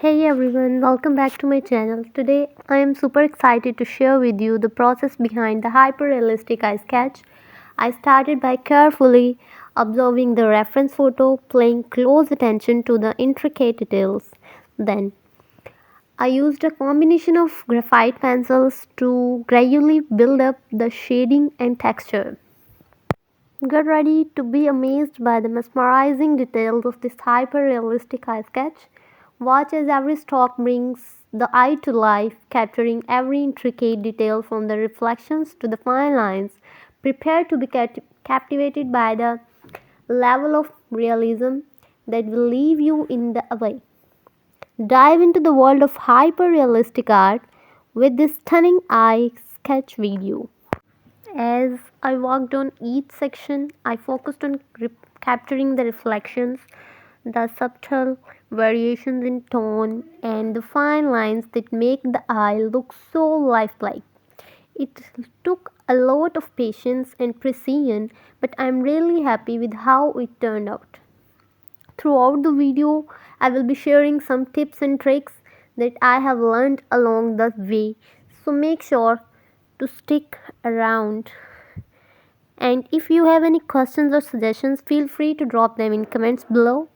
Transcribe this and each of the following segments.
Hey everyone, welcome back to my channel. Today I am super excited to share with you the process behind the hyper-realistic eye sketch. I started by carefully observing the reference photo, paying close attention to the intricate details. Then I used a combination of graphite pencils to gradually build up the shading and texture. Get ready to be amazed by the mesmerizing details of this hyper-realistic eye sketch. Watch as every stroke brings the eye to life, capturing every intricate detail from the reflections to the fine lines. Prepare to be captivated by the level of realism that will leave you in the away. Dive into the world of hyper-realistic art with this stunning eye sketch video. As I walked on each section, I focused on capturing the reflections, the subtle variations in tone, and the fine lines that make the eye look so lifelike. It took a lot of patience and precision, but I'm really happy with how it turned out. Throughout the video, I will be sharing some tips and tricks that I have learned along the way, so make sure to stick around. And if you have any questions or suggestions, feel free to drop them in comments below.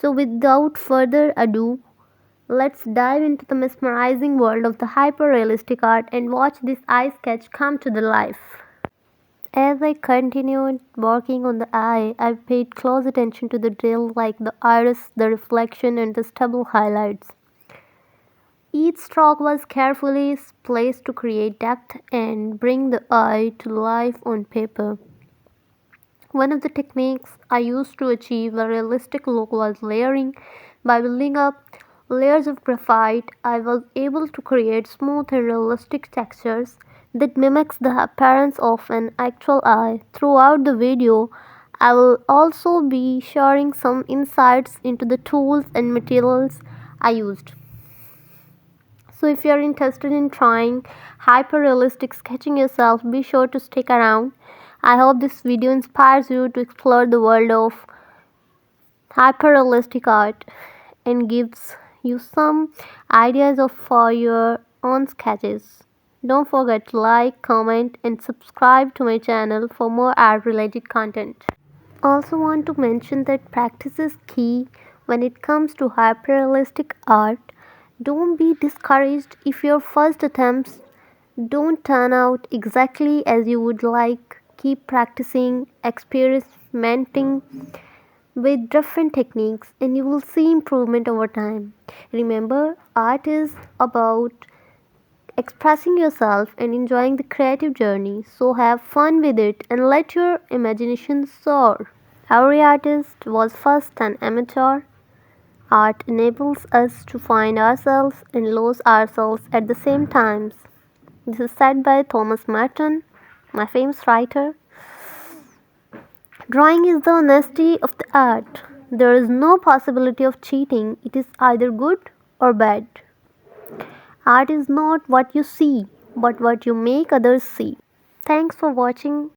So without further ado, let's dive into the mesmerizing world of the hyper-realistic art and watch this eye sketch come to the life. As I continued working on the eye, I paid close attention to the detail like the iris, the reflection, and the stubble highlights. Each stroke was carefully placed to create depth and bring the eye to life on paper. One of the techniques I used to achieve a realistic look was layering. By building up layers of graphite, I was able to create smooth and realistic textures that mimics the appearance of an actual eye. Throughout the video, I will also be sharing some insights into the tools and materials I used. So if you are interested in trying hyper-realistic sketching yourself, be sure to stick around. I hope this video inspires you to explore the world of hyper-realistic art and gives you some ideas of for your own sketches. Don't forget to like, comment and subscribe to my channel for more art-related content. Also want to mention that practice is key when it comes to hyper-realistic art. Don't be discouraged if your first attempts don't turn out exactly as you would like. Keep practicing, experimenting with different techniques, and you will see improvement over time. Remember, art is about expressing yourself and enjoying the creative journey, so have fun with it and let your imagination soar. Every artist was first an amateur. Art enables us to find ourselves and lose ourselves at the same time. This is said by Thomas Merton, my famous writer. Drawing is the honesty of the art. There is no possibility of cheating. It is either good or bad. Art is not what you see, but what you make others see. Thanks for watching.